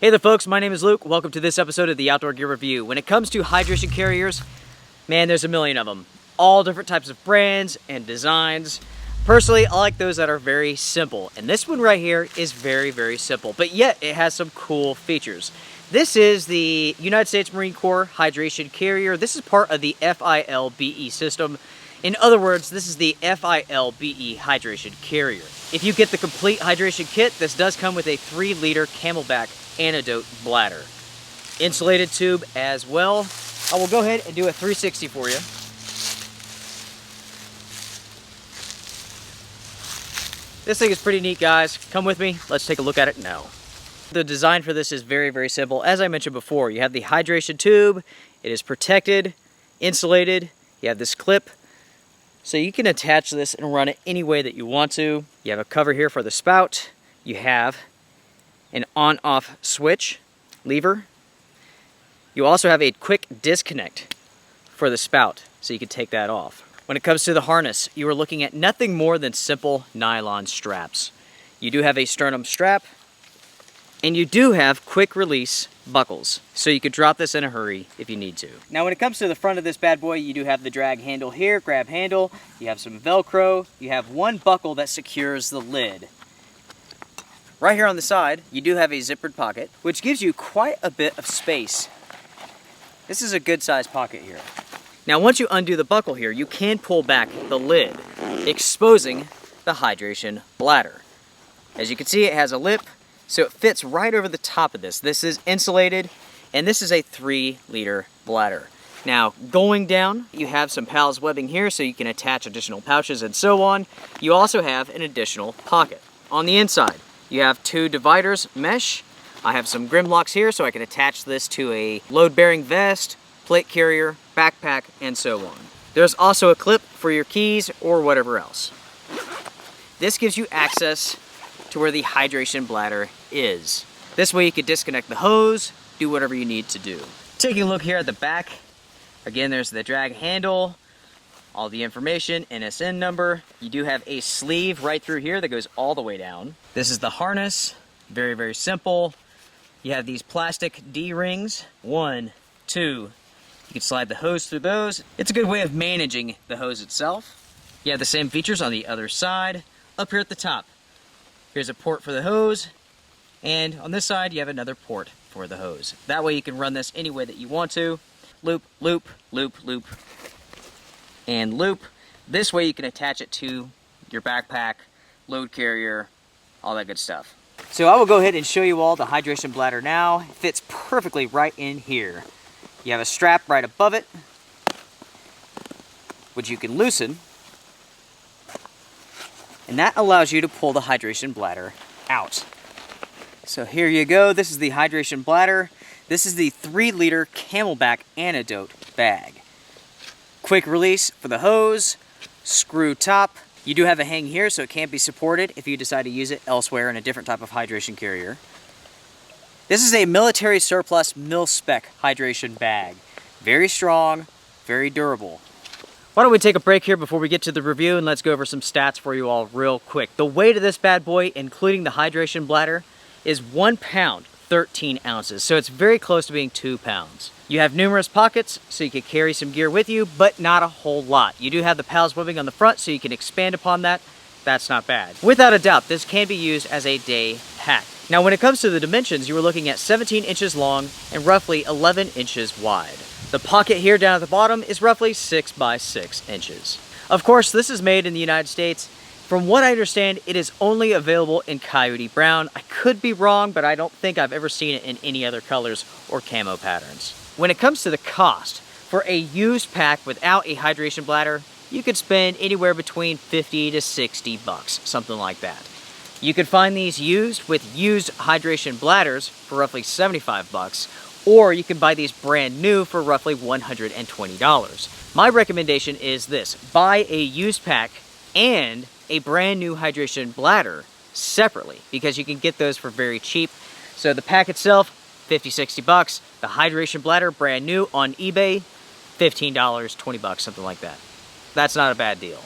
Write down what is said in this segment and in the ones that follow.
Hey there folks, my name is Luke. Welcome to this episode of the Outdoor Gear Review. When it comes to hydration carriers, man, there's a million of them. All different types of brands and designs. Personally, I like those that are very simple. And this one right here is very, very simple, but yet it has some cool features. This is the United States Marine Corps Hydration Carrier. This is part of the FILBE system. In other words, this is the FILBE Hydration Carrier. If you get the complete hydration kit, this does come with a 3-liter Camelback antidote bladder. Insulated tube as well. I will go ahead and do a 360 for you. This thing is pretty neat, guys. Come with me. Let's take a look at it now. The design for this is very, very simple. As I mentioned before, you have the hydration tube. It is protected, insulated. You have this clip, so you can attach this and run it any way that you want to. You have a cover here for the spout. You have an on-off switch lever. You also have a quick disconnect for the spout, so you can take that off. When it comes to the harness, you are looking at nothing more than simple nylon straps. You do have a sternum strap, and you do have quick release buckles, so you could drop this in a hurry if you need to. Now when it comes to the front of this bad boy, you do have the drag handle here, grab handle, you have some Velcro, you have one buckle that secures the lid. Right here on the side, you do have a zippered pocket, which gives you quite a bit of space. This is a good sized pocket here. Now once you undo the buckle here, you can pull back the lid, exposing the hydration bladder. As you can see, it has a lip, so it fits right over the top of this. This is insulated, and this is a 3-liter bladder. Now, going down, you have some PALS webbing here, so you can attach additional pouches and so on. You also have an additional pocket. On the inside, you have 2 dividers, mesh. I have some Grimlocks here, so I can attach this to a load-bearing vest, plate carrier, backpack, and so on. There's also a clip for your keys or whatever else. This gives you access to where the hydration bladder is. This way you can disconnect the hose, do whatever you need to do. Taking a look here at the back, again there's the drag handle, all the information, NSN number. You do have a sleeve right through here that goes all the way down. This is the harness, very, very simple. You have these plastic D-rings, 1, 2. You can slide the hose through those. It's a good way of managing the hose itself. You have the same features on the other side. Up here at the top, here's a port for the hose, and on this side you have another port for the hose. That way you can run this any way that you want to. Loop, loop, loop, loop, and loop. This way you can attach it to your backpack, load carrier, all that good stuff. So I will go ahead and show you all the hydration bladder now. It fits perfectly right in here. You have a strap right above it, which you can loosen, and that allows you to pull the hydration bladder out. So here you go. This is the hydration bladder. This is the 3-liter Camelback antidote bag. Quick release for the hose, screw top. You do have a hang here, so it can't be supported if you decide to use it elsewhere in a different type of hydration carrier. This is a military surplus mil-spec hydration bag. Very strong, very durable. Why don't we take a break here before we get to the review, and let's go over some stats for you all real quick. The weight of this bad boy, including the hydration bladder, is 1 pound, 13 ounces. So it's very close to being 2 pounds. You have numerous pockets, so you can carry some gear with you, but not a whole lot. You do have the PALS webbing on the front, so you can expand upon that. That's not bad. Without a doubt, this can be used as a day pack. Now, when it comes to the dimensions, you were looking at 17 inches long and roughly 11 inches wide. The pocket here down at the bottom is roughly 6 by 6 inches. Of course, this is made in the United States. From what I understand, it is only available in Coyote Brown. I could be wrong, but I don't think I've ever seen it in any other colors or camo patterns. When it comes to the cost, for a used pack without a hydration bladder, you could spend anywhere between 50 to 60 bucks, something like that. You could find these used with used hydration bladders for roughly 75 bucks, or you can buy these brand new for roughly $120. My recommendation is this: buy a used pack and a brand new hydration bladder separately, because you can get those for very cheap. So the pack itself, 50, 60 bucks. The hydration bladder, brand new on eBay, $15, 20 bucks, something like that. That's not a bad deal.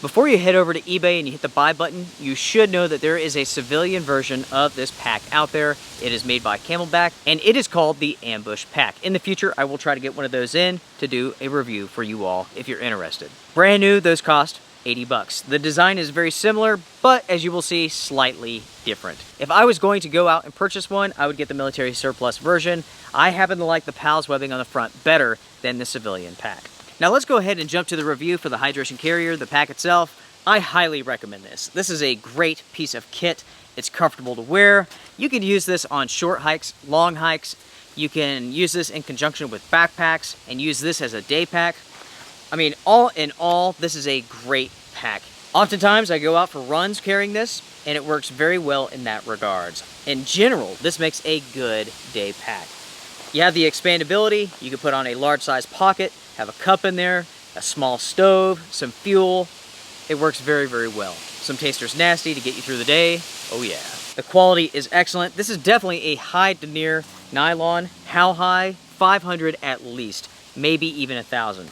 Before you head over to eBay and you hit the buy button, you should know that there is a civilian version of this pack out there. It is made by Camelback, and it is called the Ambush Pack. In the future, I will try to get one of those in to do a review for you all if you're interested. Brand new, those cost $80. The design is very similar, but as you will see, slightly different. If I was going to go out and purchase one, I would get the military surplus version. I happen to like the PALS webbing on the front better than the civilian pack. Now let's go ahead and jump to the review for the hydration carrier, the pack itself. I highly recommend this. This is a great piece of kit. It's comfortable to wear. You can use this on short hikes, long hikes. You can use this in conjunction with backpacks and use this as a day pack. I mean, all in all, this is a great pack. Oftentimes I go out for runs carrying this, and it works very well in that regards. In general, this makes a good day pack. You have the expandability. You can put on a large size pocket, have a cup in there, a small stove, some fuel. It works very, very well. Some Taster's Nasty to get you through the day. Oh yeah. The quality is excellent. This is definitely a high denier nylon. How high? 500 at least, maybe even 1,000.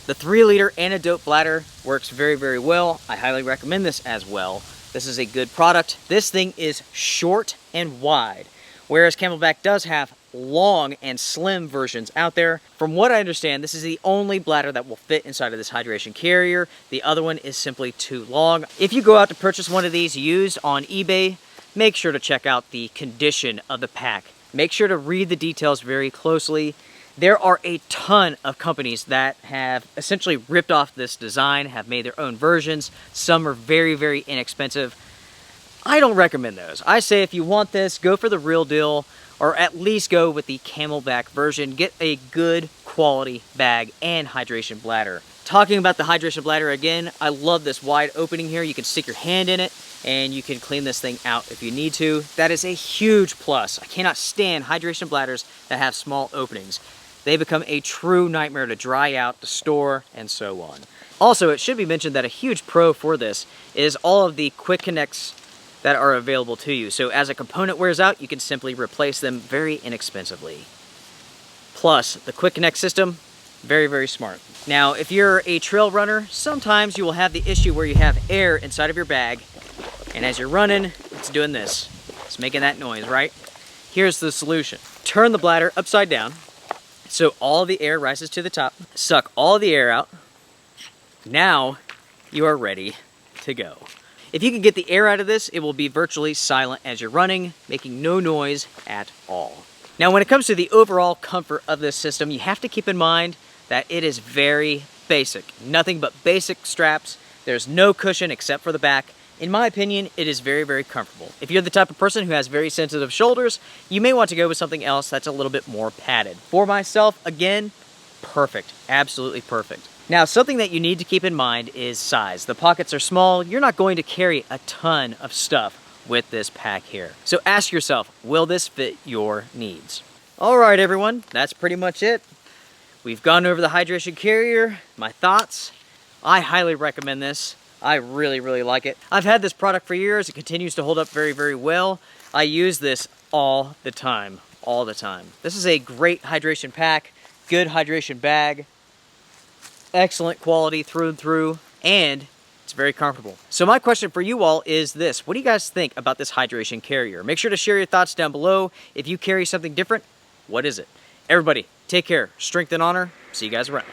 The 3-liter antidote bladder works very, very well. I highly recommend this as well. This is a good product. This thing is short and wide, whereas Camelback does have long and slim versions out there. From what I understand, this is the only bladder that will fit inside of this hydration carrier. The other one is simply too long. If you go out to purchase one of these used on eBay, make sure to check out the condition of the pack. Make sure to read the details very closely. There are a ton of companies that have essentially ripped off this design, have made their own versions. Some are very, very inexpensive. I don't recommend those. I say if you want this, go for the real deal, or at least go with the Camelback version. Get a good quality bag and hydration bladder. Talking about the hydration bladder again, I love this wide opening here. You can stick your hand in it and you can clean this thing out if you need to. That is a huge plus. I cannot stand hydration bladders that have small openings. They become a true nightmare to dry out, to store, and so on. Also, it should be mentioned that a huge pro for this is all of the quick connects that are available to you. So as a component wears out, you can simply replace them very inexpensively. Plus, the quick connect system, very, very smart. Now, if you're a trail runner, sometimes you will have the issue where you have air inside of your bag, and as you're running, it's doing this. It's making that noise, right? Here's the solution. Turn the bladder upside down, so all the air rises to the top. Suck all the air out. Now, you are ready to go. If you can get the air out of this, it will be virtually silent as you're running, making no noise at all. Now, when it comes to the overall comfort of this system, you have to keep in mind that it is very basic. Nothing but basic straps. There's no cushion except for the back. In my opinion, it is very, very comfortable. If you're the type of person who has very sensitive shoulders, you may want to go with something else that's a little bit more padded. For myself, again, perfect. Absolutely perfect. Now, something that you need to keep in mind is size. The pockets are small. You're not going to carry a ton of stuff with this pack here. So ask yourself, will this fit your needs? All right, everyone, that's pretty much it. We've gone over the hydration carrier, my thoughts. I highly recommend this. I really, really like it. I've had this product for years. It continues to hold up very, very well. I use this all the time, all the time. This is a great hydration pack, good hydration bag, excellent quality through and through, and it's very comfortable. So my question for you all is this. What do you guys think about this hydration carrier? Make sure to share your thoughts down below. If you carry something different, what is it? Everybody, take care. Strength and honor. See you guys around.